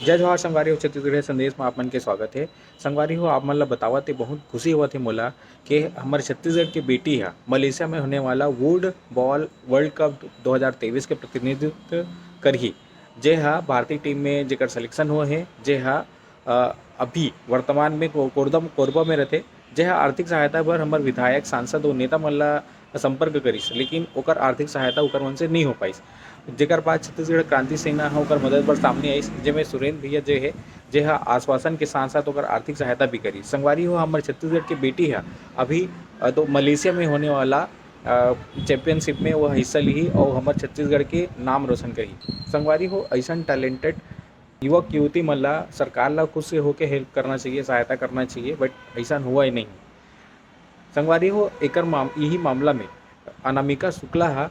जय जवाहर संगवारी हो छत्तीसगढ़ संदेश में आप मन के स्वागत है। संगवारी हो आप मन ला बतावत है बहुत खुशी होवत है मोला कि हमारे छत्तीसगढ़ की बेटी है मलेशिया में होने वाला वुड बॉल वर्ल्ड कप 2023 के प्रतिनिधित्व करही। जे हा भारतीय टीम में जेकर सिलेक्शन हुआ है जे हा अभी वर्तमान में कोरबा में रहते। जे हा आर्थिक सहायता बर हमार विधायक सांसद और नेता मन ला संपर्क करिस, लेकिन ओकर आर्थिक सहायता ओकर मन से नहीं हो पाइस। जेकर बाद छत्तीसगढ़ क्रांति सेना ह ओकर मदद बर सामने आइस, जेमे सुरेंद्र भैया जे है जे हा आश्वासन के साथ साथ ओकर आर्थिक सहायता भी करी। संगवारी हो हमारे छत्तीसगढ़ की बेटी है अभी तो मलेशिया में होने वाला चैंपियनशिप में वह हिस्सा ली और हमारे छत्तीसगढ़ के नाम रोशन करी। संगवारी हो ऐसा टैलेंटेड युवक युवती मन ला सरकार ला खुद से होके हेल्प करना चाहिए, सहायता करना चाहिए, बट ऐसा हुआ ही नहीं। संगवारी हो एकर यही मामला में अनामिका शुक्ला हा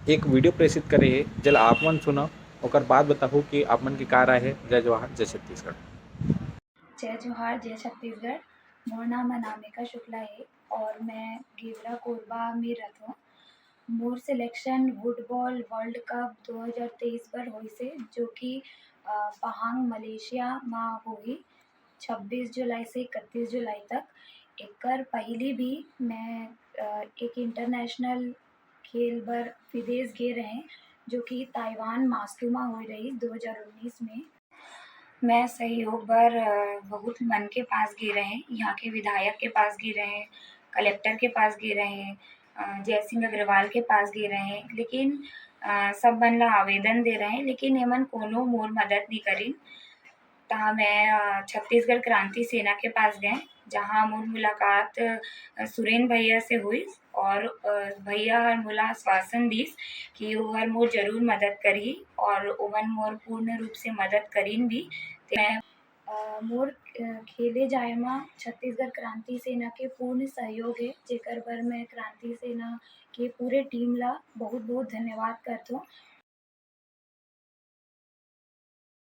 एक वीडियो प्रेषित करे है, जल आप मन सुना और बात बताहू कि आप मन की का राय है। जय जवाहर जय छत्तीसगढ़। जय जोहार जय छत्तीसगढ़। मोर नाम अनामिका शुक्ला है और मैं गेवरा कोरबा में रहता हूँ। मोर सिलेक्शन फुटबॉल वर्ल्ड कप 2023 पर हुई से जो कि पहांग मलेशिया में हुई 26 जुलाई से 31 जुलाई तक। एकर पहले भी मैं एक इंटरनेशनल खेल बर विदेश गए रहे जो कि ताइवान मास्को में हुई रही 2019 में। मैं सहयोग बर बहुत मन के पास गए रहे, यहाँ के विधायक के पास गए रहे, कलेक्टर के पास गए रहे, जय सिंह अग्रवाल के पास गए रहे, लेकिन सब मन ला आवेदन दे रहे लेकिन एमन कोनो मोर मदद नहीं करी। तहाँ मैं छत्तीसगढ़ क्रांति सेना के पास गए जहाँ मोर मुलाकात सुरेंद्र भैया से हुई और भैया हर मोला आश्वासन दिस कि वो हर मोर जरूर मदद करी और ओमन मोर पूर्ण रूप से मदद करीन भी। मैं मोर खेले जाए में छत्तीसगढ़ क्रांति सेना के पूर्ण सहयोग है, जेकर बर मैं क्रांति सेना के पूरे टीम ला बहुत बहुत धन्यवाद करता हूँ।